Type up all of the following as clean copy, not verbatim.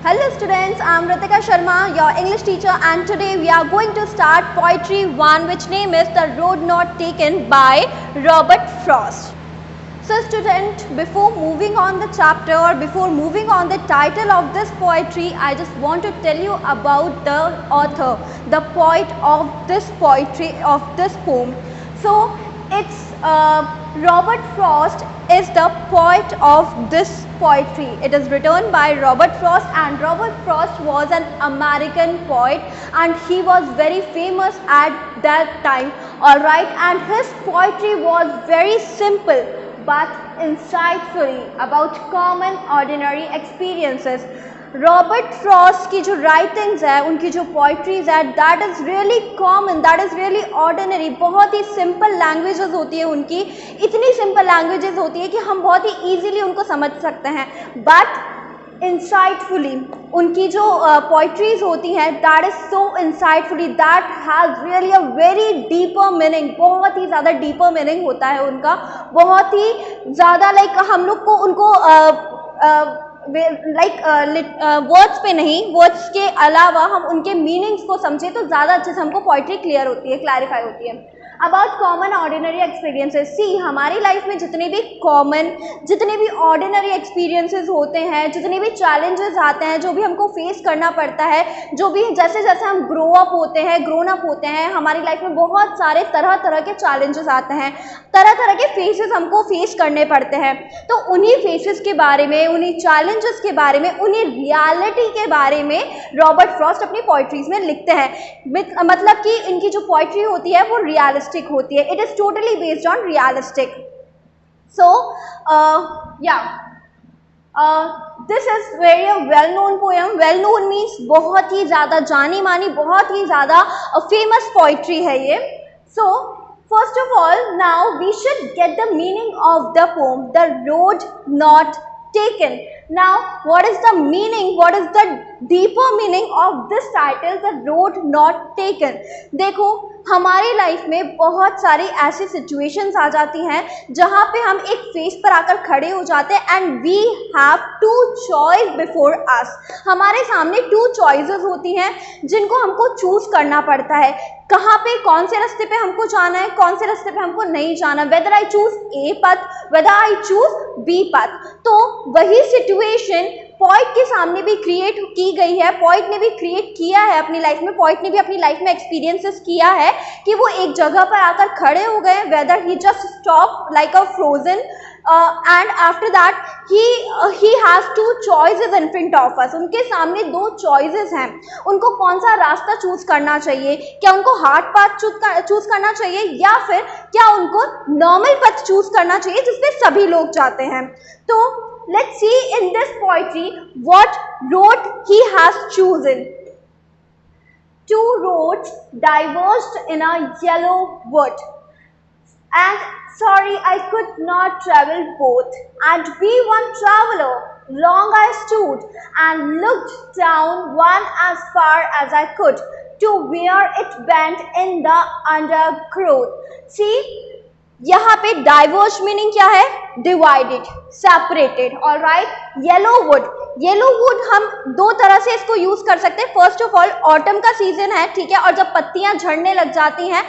Hello students, I am Ritika Sharma, your English teacher, and today we are going to start Poetry 1, which name is The Road Not Taken by Robert Frost. So student, before moving on the chapter or before moving on the title of this poetry, I just want to tell you about the author, the poet of this poetry, of this poem. So it's Robert Frost is the poet of this poetry. It is written by Robert Frost, and Robert Frost was an American poet and he was very famous at that time, alright, and his poetry was very simple but insightfully about common ordinary experiences. Robert Frost की जो writings है, उनकी जो poetries है, that is really common, that is really ordinary. बहुत ही simple languages होती है उनकी, इतनी सिंपल लैंग्वेजेस होती है कि हम बहुत ही ईजीली उनको समझ सकते हैं. बट इंसाइटफुली उनकी जो पोइट्रीज होती हैं, that is so insightfully, that has really a very deeper meaning. बहुत ही ज़्यादा डीपर मीनिंग होता है उनका, बहुत ही ज़्यादा लाइक हम लोग को उनको वर्ड्स पे नहीं, वर्ड्स के अलावा हम उनके मीनिंग्स को समझे तो ज़्यादा अच्छे से हमको पोइट्री क्लियर होती है, क्लैरिफाई होती है. About common ordinary experiences. See, हमारी लाइफ में जितने भी कॉमन, जितने भी ऑर्डिनरी एक्सपीरियंसेस होते हैं, जितने भी चैलेंजेस आते हैं, जो भी हमको फेस करना पड़ता है, जो भी जैसे जैसे हम ग्रो अप होते हैं, हमारी लाइफ में बहुत सारे तरह तरह के चैलेंजेस आते हैं, तरह तरह के फेसेस हमको फेस करने पड़ते हैं. तो उन्हीं फेसेस के बारे में, उन्हीं चैलेंजेस के बारे में, उन्हीं रियलिटी के बारे में रॉबर्ट फ्रॉस्ट अपनी पोइट्रीज में लिखते हैं. मतलब कि इनकी जो पोइट्री होती है वो रियलिस्टिक होती है. It is totally based on realistic. So this is very well known poem. Well known means बहुत ही ज़्यादा जानी मानी, बहुत ही ज़्यादा फेमस पोइट्री है ये. सो first of all, now we should get the meaning of the poem, The Road Not Taken. Now, what is the meaning? What is the deeper meaning of this title, The Road Not Taken? देखो, हमारी life में बहुत सारी ऐसी situations आ जाती हैं जहाँ पे हम एक फेस पर आकर खड़े हो जाते हैं and we have two choice before us. हमारे सामने टू चॉइसेस होती हैं जिनको हमको चूज करना पड़ता है. कहाँ पे, कौन से रास्ते पे हमको जाना है, कौन से रास्ते पे हमको नहीं जाना. वेदर आई चूज ए पथ, वेदर आई चूज बी पथ. तो वही सिचुएशन पॉइट के सामने भी क्रिएट की गई है. पॉइट ने भी क्रिएट किया है अपनी लाइफ में. पॉइट ने भी अपनी लाइफ में एक्सपीरियंसेस किया है कि वो एक जगह पर आकर खड़े हो गए. Weather he just stop like a frozen and after that he has two choices in front of us. उनके सामने दो choices हैं. उनको कौन सा रास्ता चूज करना चाहिए. क्या उनको हार्ड पाथ चूज करना चाहिए या फिर क्या उनको नॉर्मल पथ चूज करना चाहिए जिसपे सभी लोग जाते हैं. तो let's see in this poetry what road he has chosen. Two roads diverged in a yellow wood, and sorry I could not travel both, and be one traveler. Long I stood and looked down one as far as I could, to where it bent in the undergrowth. See, यहाँ पे diverge meaning क्या है? Divided, separated. Alright. Yellow would, yellow would हम दो तरह से इसको use कर सकते हैं. फर्स्ट ऑफ ऑल, ऑटम का सीजन है, ठीक है, और जब पत्तियां झड़ने लग जाती हैं,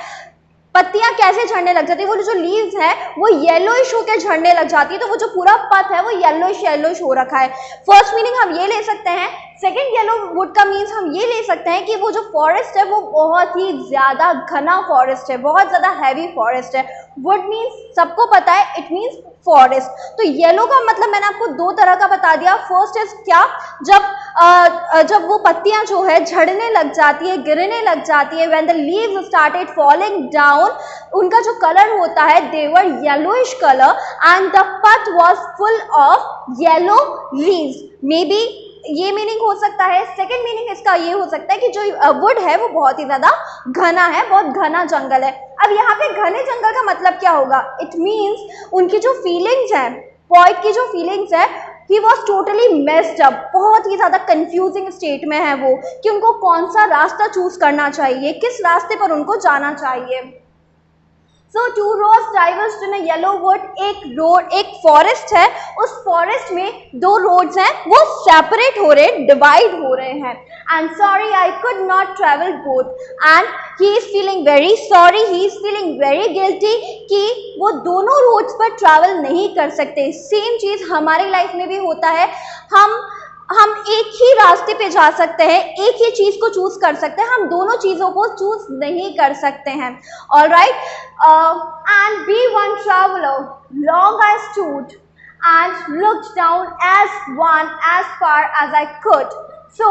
पत्तियां कैसे झड़ने लग जाती है, वो जो लीव्स है वो येलोइश होकर झड़ने लग जाती है, तो वो जो पूरा पत्त है वो येलोइश हो रखा है. फर्स्ट मीनिंग हम ये ले सकते हैं. सेकेंड, येलो वुड का मीन्स हम ये ले सकते हैं कि वो जो फॉरेस्ट है वो बहुत ही ज़्यादा घना फॉरेस्ट है, बहुत ज़्यादा हैवी फॉरेस्ट है. वुड मीन्स सबको पता है, इट मीन्स फॉरेस्ट. तो येलो का मतलब मैंने आपको दो तरह का बता दिया. फर्स्ट इज क्या, जब वो पत्तियां जो है झड़ने लग जाती है, गिरने लग जाती है, when the leaves started falling down, उनका जो कलर होता है they were yellowish colour and the path was full of yellow leaves. May be ये मीनिंग हो सकता है. सेकेंड मीनिंग इसका ये हो सकता है कि जो वुड है वो बहुत ही ज़्यादा घना है, बहुत घना जंगल है. अब यहाँ पे घने जंगल का मतलब क्या होगा? इट मीन्स उनकी जो फीलिंग्स हैं, पॉइट की जो फीलिंग्स है, he was totally messed up. बहुत ही ज़्यादा कंफ्यूजिंग स्टेट में है वो कि उनको कौन सा रास्ता चूज करना चाहिए, किस रास्ते पर उनको जाना चाहिए. सो two roads divorced in a yellow would, एक फॉरेस्ट है, उस फॉरेस्ट में दो रोड्स हैं, वो सेपरेट हो रहे, डिवाइड हो रहे हैं. And sorry I could not travel both, and he is feeling very sorry, he is feeling very guilty कि वो दोनों रोड्स पर ट्रैवल नहीं कर सकते. सेम चीज हमारी लाइफ में भी होता है. हम एक ही रास्ते पे जा सकते हैं, एक ही चीज को चूज कर सकते हैं, हम दोनों चीजों को चूज नहीं कर सकते हैं. Alright, and be one traveller long I stood and looked down as far as I could. So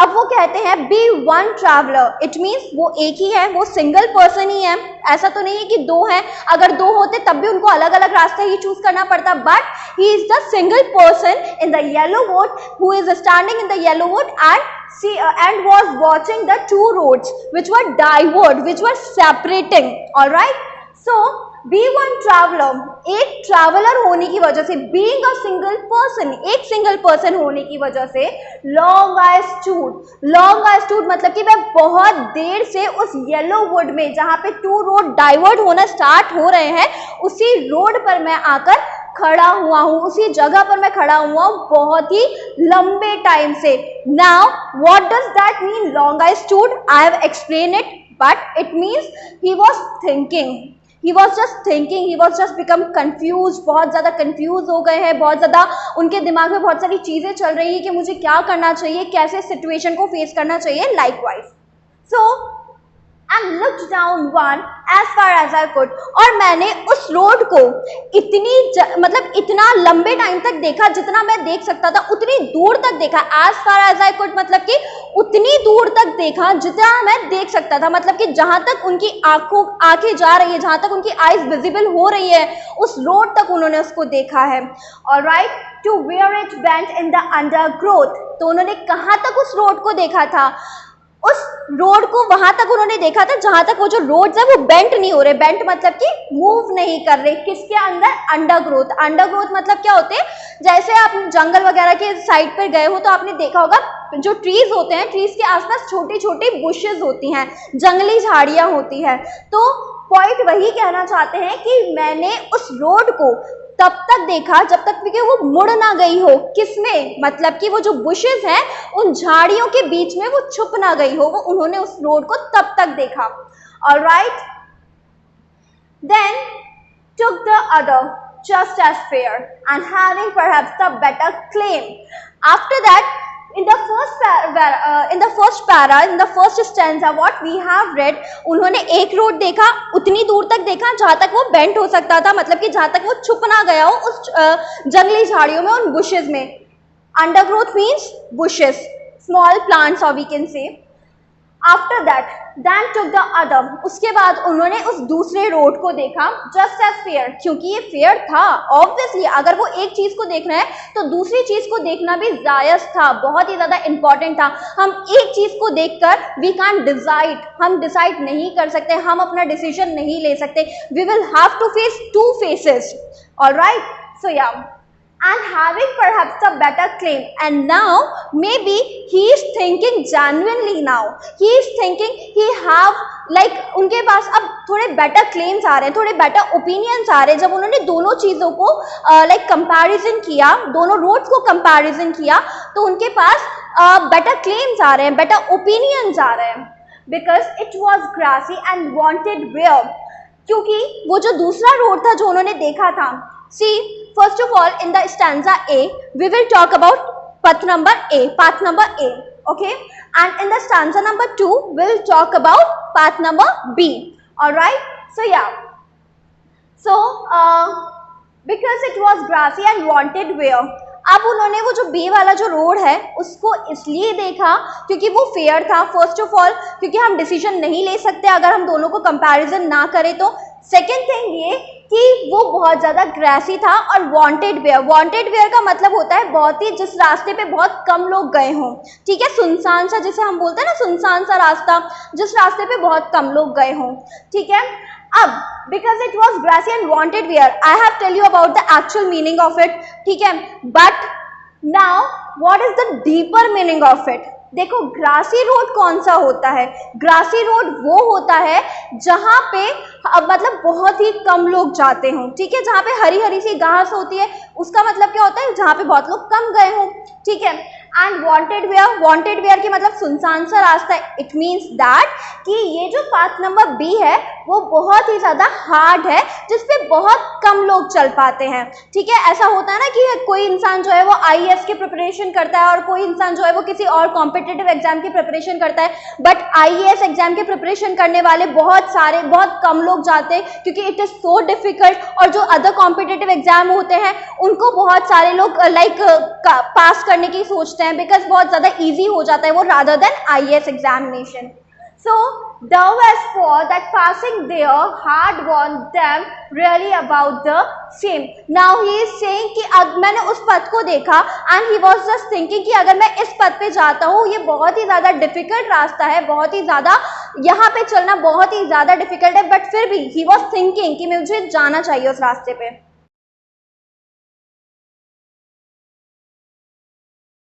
अब वो कहते हैं be one traveler, it means वो एक ही है, वो सिंगल पर्सन ही है. ऐसा तो नहीं है कि दो हैं, अगर दो होते तब भी उनको अलग अलग रास्ता ही चूज करना पड़ता. But he is the single person in the yellow wood who is standing in the yellow wood and was watching the two roads which were diverged, which were separating. All right, so be one traveller, एक traveller होने की वजह से, being a single person, एक single person होने की वजह से, लॉन्ग आई स्टूड मतलब कि मैं बहुत देर से उस येलो वुड में, जहाँ पे टू रोड डाइवर्ट होना स्टार्ट हो रहे हैं, उसी रोड पर मैं आकर खड़ा हुआ हूँ, उसी जगह पर मैं खड़ा हुआ हूँ बहुत ही लंबे टाइम से. Now what does that mean long I stood? I have explain it, but it means he was thinking, he was just become confused, बहुत ज़्यादा confused हो गए हैं, बहुत ज़्यादा उनके दिमाग में बहुत सारी चीज़ें चल रही है कि मुझे क्या करना चाहिए, कैसे सिचुएशन को फेस करना चाहिए. Likewise, so and looked down one as far as I could, और मैंने उस रोड को मतलब इतना लंबे टाइम तक देखा जितना मैं देख सकता था, उतनी दूर तक देखा. as far as I could मतलब कि उतनी दूर तक देखा जितना मैं देख सकता था, मतलब कि जहां तक उनकी आंखें जा रही है, जहां तक उनकी आईज विजिबल हो रही है, उस रोड तक उन्होंने उसको देखा है. Alright, to where it bent in the undergrowth, तो उन्होंने कहां तक उस रोड को देखा था? उस रोड को वहां तक उन्होंने देखा था जहां तक वो जो रोड्स है वो बेंट नहीं हो रहे. बेंट मतलब कि मूव नहीं कर रहे. किसके अंदर? अंडरग्रोथ. अंडरग्रोथ मतलब क्या होते हैं? जैसे आप जंगल वगैरह के साइड पर गए हो तो आपने देखा होगा जो ट्रीज होते हैं, ट्रीज के आसपास छोटी छोटी बुशेस होती हैं, जंगली झाड़ियां होती है. तो पॉइंट वही कहना चाहते हैं कि मैंने उस रोड को तब तक देखा जब तक कि वो मुड़ ना गई हो. किसमें? मतलब कि वो जो बुशेस हैं उन झाड़ियों के बीच में वो छुप ना गई हो. वो उन्होंने उस रोड को तब तक देखा. Alright, then took the other just as fair and having perhaps the better claim. After that, in the first stanza what we have read, उन्होंने एक रोड देखा, उतनी दूर तक देखा जहां तक वो बेंट हो सकता था, मतलब कि जहां तक वो छुप ना गया हो उस जंगली झाड़ियों में, उन बुशेस में. Undergrowth means bushes, small plants और we can say. After that then took the other, उसके बाद उन्होंने उस दूसरे रोड को देखा. just as fair, क्योंकि ये फेयर था. ऑब्वियसली अगर वो एक चीज को देखना है तो दूसरी चीज को देखना भी जायज था, बहुत ही ज्यादा इंपॉर्टेंट था. हम एक चीज को देखकर वी कैन डिसाइड, हम डिसाइड नहीं कर सकते, हम अपना डिसीजन नहीं ले सकते. We will have to face two faces. Alright, so yeah, and having perhaps the better claim, and now maybe he is thinking genuinely. now he is thinking he have like उनके पास अब थोड़े better claims आ रहे हैं, थोड़े better opinions आ रहे हैं. जब उन्होंने दोनों चीज़ों को like comparison किया, दोनों roads को comparison किया, तो उनके पास better claims आ रहे हैं, better opinions आ रहे हैं. because it was grassy and wanted wear, क्योंकि वो जो दूसरा रोड था जो उन्होंने देखा था. See, first of all, in the stanza A, we will talk about path number A, okay? And in the stanza number 2, we will talk about path number B. All right? So yeah. So, because it was grassy and wanted wear. अब उन्होंने वो जो B वाला जो road है उसको इसलिए देखा क्योंकि वो फेयर था. फर्स्ट ऑफ ऑल क्योंकि हम डिसीजन नहीं ले सकते अगर हम दोनों को कंपैरिजन ना करें तो. सेकेंड थिंग ये कि वो बहुत ज़्यादा ग्रासी था. और वांटेड वेयर का मतलब होता है बहुत ही, जिस रास्ते पे बहुत कम लोग गए हों. ठीक है, सुनसान सा, जिसे हम बोलते हैं ना सुनसान सा रास्ता, जिस रास्ते पे बहुत कम लोग गए हों. ठीक है, अब because it was grassy and wanted wear, I have tell you about the actual meaning of it. ठीक है, but now what is the deeper meaning of it? देखो ग्रासी रोड कौन सा होता है, ग्रासी रोड वो होता है जहाँ पे मतलब बहुत ही कम लोग जाते हों, ठीक है, जहाँ पे हरी हरी सी घास होती है, उसका मतलब क्या होता है, जहाँ पे बहुत लोग कम गए हों, ठीक है। एंड वांटेड वेयर की मतलब सुनसान सा रास्ता है, इट मीन्स दैट कि ये जो पाथ नंबर बी है वो बहुत ही ज़्यादा हार्ड है, जिसपे बहुत कम लोग चल पाते हैं, ठीक है। ऐसा होता है ना कि कोई इंसान जो है वो आईएएस की प्रिपरेशन करता है और कोई इंसान जो है वो किसी और कॉम्पिटिटिव एग्जाम की प्रिपरेशन करता है, बट आईएएस एग्जाम की प्रिपरेशन करने वाले बहुत कम लोग जाते हैं, क्योंकि इट इज़ सो डिफिकल्ट, और जो अदर कॉम्पिटिटिव एग्जाम होते हैं उनको बहुत सारे लोग लाइक पास करने की सोचते हैं, बिकॉज बहुत ज़्यादा ईजी हो जाता है वो rather than IAS examination. So thou as for that passing there had warned them really about the same. Now he is saying कि अब मैंने उस पथ को देखा and he was just thinking कि अगर मैं इस पथ पे जाता हूँ, ये बहुत ही ज़्यादा डिफिकल्ट रास्ता है, बहुत ही ज़्यादा यहाँ पे चलना बहुत ही ज़्यादा डिफिकल्ट है, बट फिर भी he was thinking कि मुझे जाना चाहिए उस रास्ते पे।